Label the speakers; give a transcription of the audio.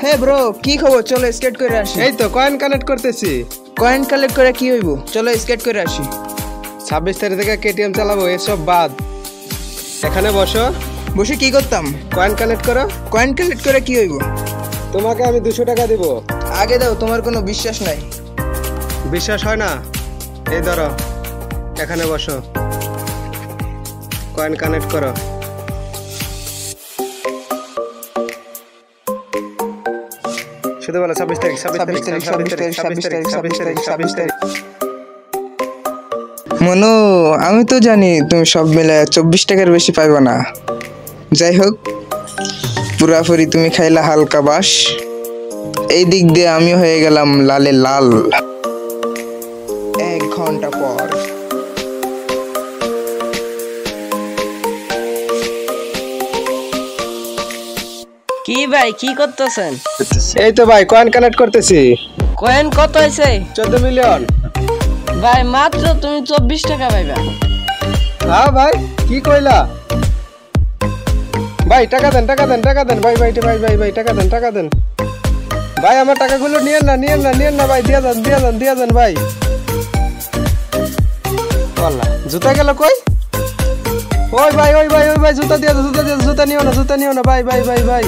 Speaker 1: Hey bro, কি খবর? চলো স্কেট করে আসি।
Speaker 2: এই তো কয়েন কানেক্ট করতেছি।
Speaker 1: কয়েন কালেক্ট করে কি হইব? চলো স্কেট করে আসি।
Speaker 2: 26 তারিখ থেকে কেটিএম চালাবো, এসব বাদ। এখানে বসো।
Speaker 1: বসে কি করতাম?
Speaker 2: কয়েন কানেক্ট করো।
Speaker 1: কয়েন কালেক্ট করে কি হইব?
Speaker 2: তোমাকে আমি 200 টাকা দিব।
Speaker 1: আগে দাও, তোমার কোনো বিশ্বাস নাই।
Speaker 2: বিশ্বাস হয় না? এই ধরো, এখানে বসো, কয়েন কানেক্ট করো। শুধু বলো 26 তারিখ, 26 তারিখ, 26 তারিখ, 26 তারিখ, 26 তারিখ, 26 তারিখ।
Speaker 1: মনু, আমি তো জানি তুমি সব মিলে 24 টাকার বেশি পাইবা না। যাই হোক, পুরাপুরি তুমি খাইলা হালকা বাস। এই দিক দিয়ে আমি হয়ে গেলাম লালে লাল। 1 ঘন্টা পর
Speaker 3: কি ভাই, কি করতেছেন?
Speaker 2: এই তো ভাই কয়েন কানেক্ট করতেছি।
Speaker 3: কয়েন কত হয়েছে?
Speaker 2: 14 মিলিয়ন।
Speaker 3: ভাই মাত্র তুমি 24 টাকা পাইবা।
Speaker 2: হ্যাঁ ভাই, কি কইলা? ভাই টাকা দেন, টাকা দেন, টাকা দেন ভাই, ভাই ভাই ভাই ভাই টাকা দেন, টাকা দেন ভাই। আমার টাকাগুলো নিয়েন না, নিয়েন না, নিয়েন না ভাই, দিয়ে দেন, দিয়ে দেন, দিয়ে দেন ভাই। আল্লাহ, জুতা গেল কই? ওই ভাই, ওই ভাই, ওই ভাই, জুতা দিয়ে দাও, জুতা দিয়ে দাও, জুতা নিও না, জুতা নিও না ভাই, ভাই ভাই ভাই।